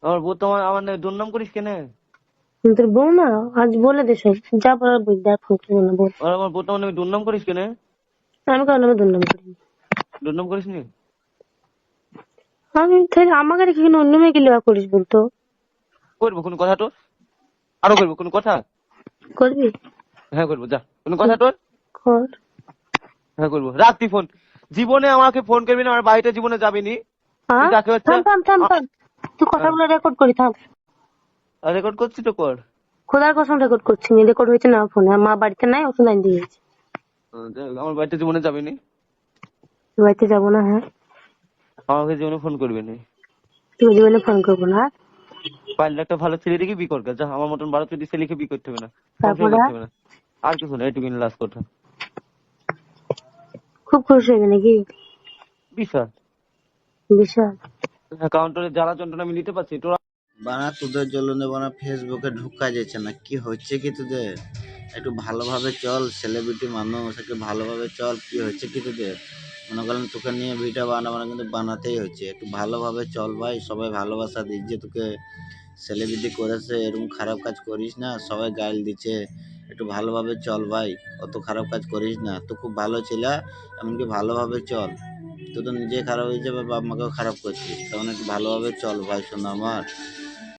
আমার বউ তো আমার দুর্নাম করিস কেন? তোর বউ না, আজ বলে দে সব, যা বলার বল, যা ফোন করে না বল। আর আমার বউ তো আমার নামে দুর্নাম করিস কেন? আমি কারো নামে দুর্নাম করিনি। দুর্নাম করিস নি? আমি তাহলে আমাকে রেখে কেন অন্য মেয়েকে লেবা করিস বলতো? করবো কোনো কথা তোর? আরো করবো কোনো কথা? করবি? হ্যাঁ করবো, যা কোনো কথা তোর? কর। হ্যাঁ করবো, রাখ তুই ফোন। জীবনে আমাকে ফোন করবি না, আমার বাড়িতে জীবনে যাবি নি। তুই হ্যাঁ, যাকে হচ্ছে থাম থাম থাম থাম, তুই কথাগুলো রেকর্ড করি থাম। রেকর্ড করছি তো কর। খোদার কসম রেকর্ড করছি, রেকর্ড হয়েছে না ফোনে, মা বাড়িতে নাই, ওষুধ লাইন দিয়ে গেছে। আমার বাড়িতে জীবনে যাবি নি। বাড়িতে যাবো না, হ্যাঁ। আমাকে জীবনে ফোন করবি না। তুমি জীবনে ফোন করবো না। পারলে একটা ভালো ছেলে দেখে বিয়ে কর, যা আমার মতন 12 চোদ্দ ছেলেকে বিয়ে করতে হবে না, সংসার তারপরে করতে হবে না। আর কিছু না, এটুকুই লাস্ট কথা। খুব খুশি হইবে নাকি? বিশাল। বিশাল। কাউন্টারে জ্বালা যন্ত্রণা আমি নিতে পারছি তোরা। বানা তোদের জন্য বানা ফেসবুকে ঢুকা যাচ্ছে না, কি হচ্ছে কি তোদের? একটু ভালোভাবে চল, সেলিব্রিটি মানুষ, একটু ভালোভাবে চল, কি হচ্ছে কি তোদের? মনে করেন তোকে নিয়ে ভিডিও বানাবো না, কিন্তু বানাতেই হচ্ছে। একটু ভালোভাবে চল ভাই, সবাই ভালোবাসা দিচ্ছে তোকে, সেলিব্রিটি করেছে, এরকম খারাপ কাজ করিস না, সবাই গাইল দিচ্ছে। একটু ভালোভাবে চল ভাই, অত খারাপ কাজ করিস না, তো খুব ভালো ছেলে, এমনকি ভালোভাবে চল। তুই তো নিজে খারাপ হয়ে যাবে, বাপ মাকেও খারাপ করছিস, তখন একটু ভালোভাবে চল ভাই, শোনো আমার।